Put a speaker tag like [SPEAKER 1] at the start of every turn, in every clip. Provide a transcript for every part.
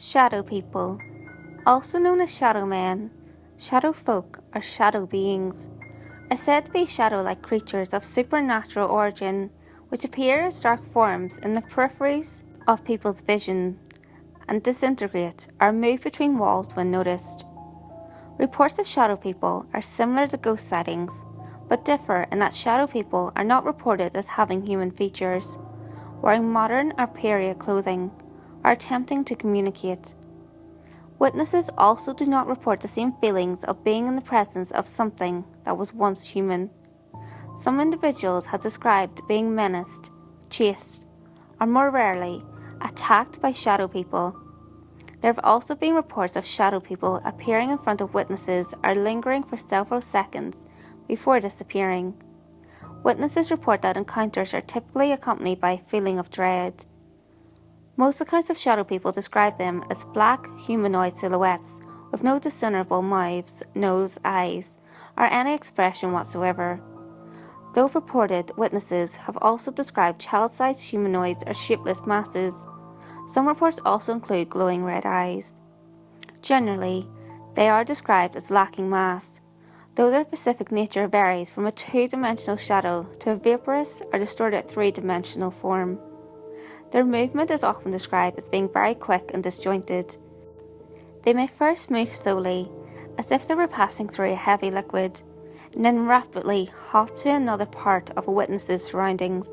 [SPEAKER 1] Shadow people, also known as shadow men, shadow folk, or shadow beings, are said to be shadow-like creatures of supernatural origin which appear as dark forms in the peripheries of people's vision and disintegrate or move between walls when noticed. Reports of shadow people are similar to ghost sightings, but differ in that shadow people are not reported as having human features, wearing modern or period clothing, or attempting to communicate. Witnesses also do not report the same feelings of being in the presence of something that was once human. Some individuals have described being menaced, chased, or more rarely, attacked by shadow people. There have also been reports of shadow people appearing in front of witnesses or lingering for several seconds before disappearing. Witnesses report that encounters are typically accompanied by a feeling of dread. Most accounts of shadow people describe them as black, humanoid silhouettes with no discernible mouths, nose, eyes, or any expression whatsoever. Though purported witnesses have also described child-sized humanoids or shapeless masses, some reports also include glowing red eyes. Generally, they are described as lacking mass, though their specific nature varies from a two-dimensional shadow to a vaporous or distorted three-dimensional form. Their movement is often described as being very quick and disjointed. They may first move slowly, as if they were passing through a heavy liquid, and then rapidly hop to another part of a witness's surroundings.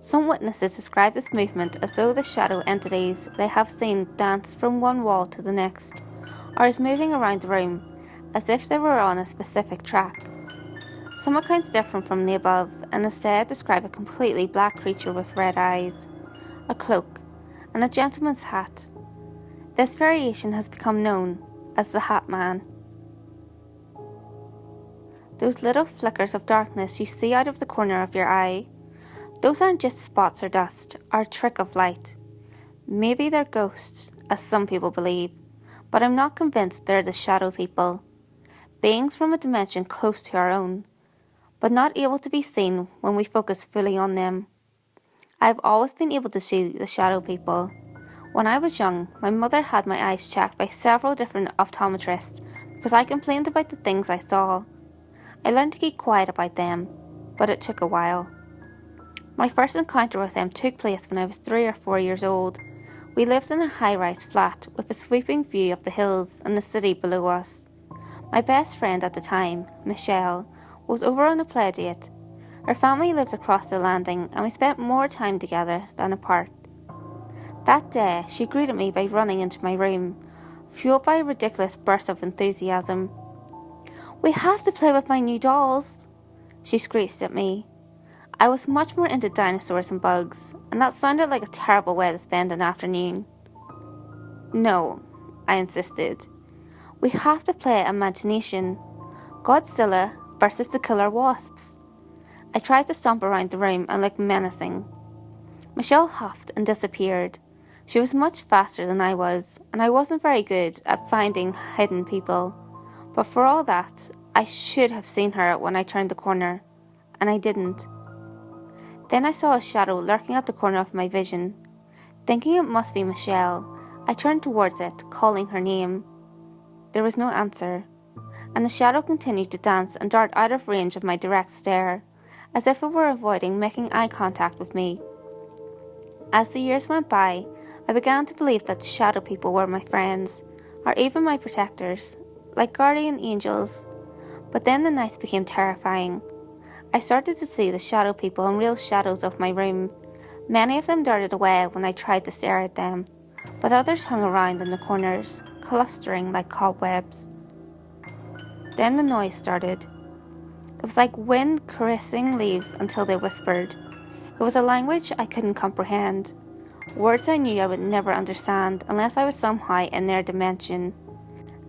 [SPEAKER 1] Some witnesses describe this movement as though the shadow entities they have seen dance from one wall to the next, or as moving around the room, as if they were on a specific track. Some accounts differ from the above and instead describe a completely black creature with red eyes, a cloak, and a gentleman's hat. This variation has become known as the Hat Man. Those little flickers of darkness you see out of the corner of your eye, those aren't just spots or dust, or a trick of light. Maybe they're ghosts, as some people believe, but I'm not convinced they're the shadow people. Beings from a dimension close to our own, but not able to be seen when we focus fully on them. I've always been able to see the shadow people. When I was young, my mother had my eyes checked by several different optometrists because I complained about the things I saw. I learned to keep quiet about them, but it took a while. My first encounter with them took place when I was 3 or 4 years old. We lived in a high-rise flat with a sweeping view of the hills and the city below us. My best friend at the time, Michelle, was over on a play date. Her family lived across the landing and we spent more time together than apart. That day, she greeted me by running into my room, fueled by a ridiculous burst of enthusiasm. "We have to play with my new dolls," she screeched at me. I was much more into dinosaurs and bugs, and that sounded like a terrible way to spend an afternoon. "No," I insisted. "We have to play imagination. Godzilla versus the killer wasps." I tried to stomp around the room and look menacing. Michelle huffed and disappeared. She was much faster than I was, and I wasn't very good at finding hidden people. But for all that, I should have seen her when I turned the corner, and I didn't. Then I saw a shadow lurking at the corner of my vision. Thinking it must be Michelle, I turned towards it, calling her name. There was no answer, and the shadow continued to dance and dart out of range of my direct stare, as if it were avoiding making eye contact with me. As the years went by, I began to believe that the shadow people were my friends, or even my protectors, like guardian angels. But then the nights became terrifying. I started to see the shadow people in real shadows of my room. Many of them darted away when I tried to stare at them, but others hung around in the corners, clustering like cobwebs. Then the noise started. It was like wind caressing leaves until they whispered. It was a language I couldn't comprehend. Words I knew I would never understand unless I was somehow in their dimension.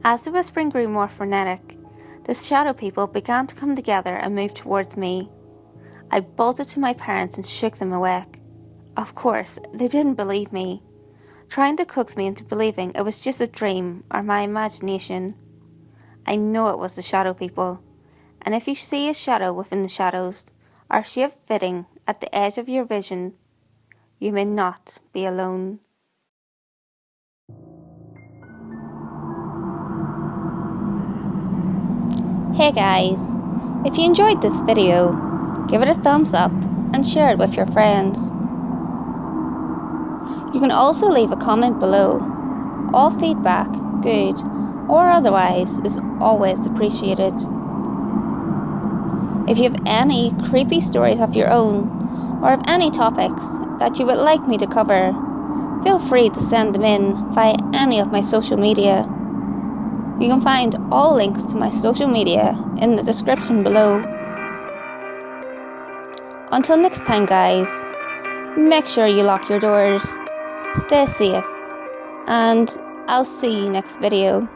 [SPEAKER 1] As the whispering grew more frenetic, the shadow people began to come together and move towards me. I bolted to my parents and shook them awake. Of course, they didn't believe me, trying to coax me into believing it was just a dream or my imagination. I know it was the shadow people, and if you see a shadow within the shadows, or shape fitting at the edge of your vision, you may not be alone. Hey guys, if you enjoyed this video, give it a thumbs up and share it with your friends. You can also leave a comment below. All feedback, good or otherwise, is always appreciated. If you have any creepy stories of your own, or have any topics that you would like me to cover, feel free to send them in via any of my social media. You can find all links to my social media in the description below. Until next time guys, make sure you lock your doors, stay safe, and I'll see you next video.